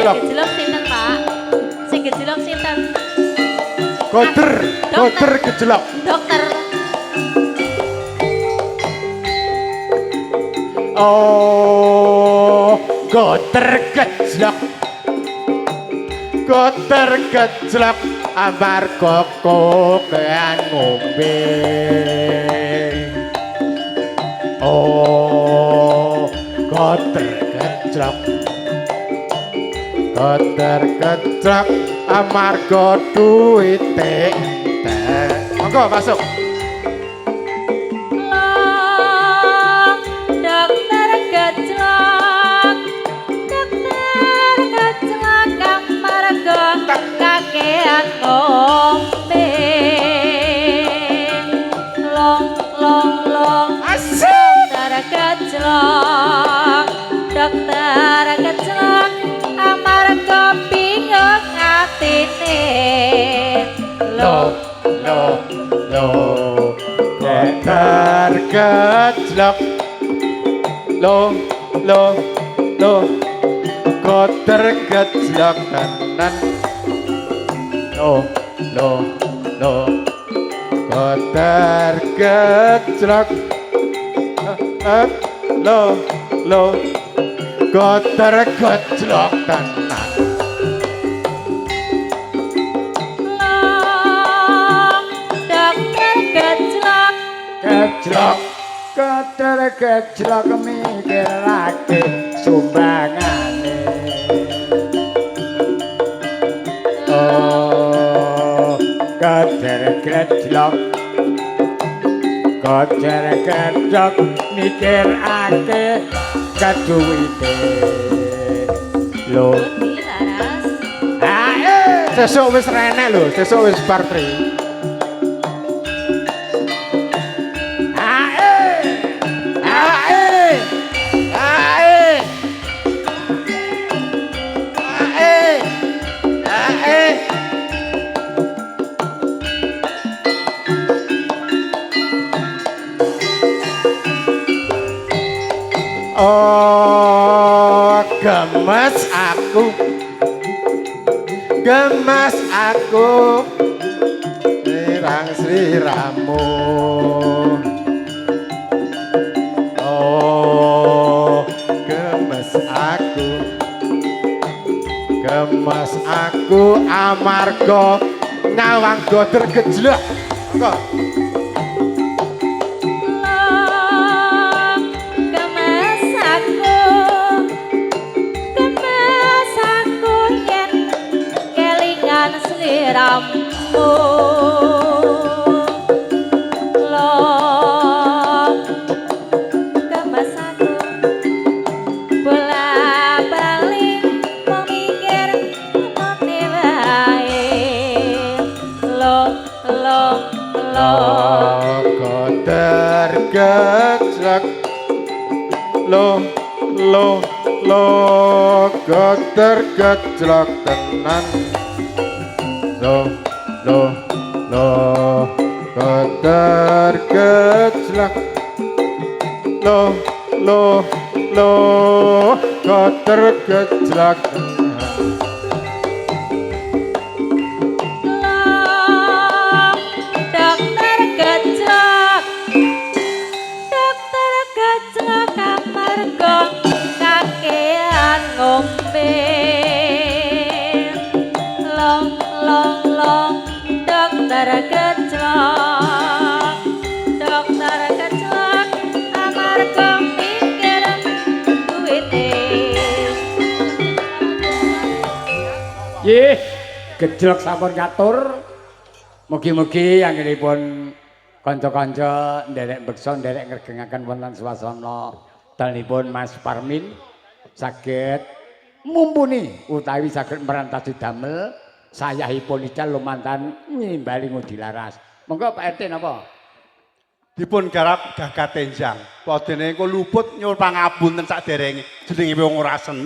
gejlok. Sing gejlok sinten, Pak? Sing gejlok sinten? Koder gejlok. Dokter. Oh, koder gejlok. Koder gejlok amarga kokean ngombe. Oh, koder gejlok. Koder gejlok amarga duwite entek. Monggo masuk. Dokter gejlok. Dokter gejlok amarga kakean ngombe. Long. Asik. Dokter gejlok. Dokter gejlok amarga bingung atine. Koder gejlok. Koder gejlok tenan. Koder gejlok. Koder gejlok tenan. Dokter gejlok. Gejlok. Koder gejlok mikirake sumbangane. Oh, koder gejlok. Koder gejlok mikirake kaduwite. Lho, Budi Laras. sesuk wis renek lho, sesuk wis bar 3. Oh, gemes aku sliramu. Oh, gemes aku amarga nyawang koder gejlok. Kok sliramu gemes aku bola-bali memikir mati wae koder gejlok. Koder gejlok tenan. Koder gejlok. Koder gejlok tenan. Dokter gejlok. Dokter gejlok amarga kakean ngombe. Dokter gejlok. Dokter gejlok amarga mikir duwite. Nggih, gejlok sampun katur. Mugi-mugi anggenipun kanca-kanca nderek beksa nderek ngregengaken wonten swasana dalipun Mas Parmin saged mumpuni utawi saged merantasi damel sayahipun ical lumantan ngimbali Ngudi Laras. Monggo Pak RT napa? Dipun garap Gagat Enjang. Padene engko luput nyuwun pangapunten saderenge jenenge wong ora seni.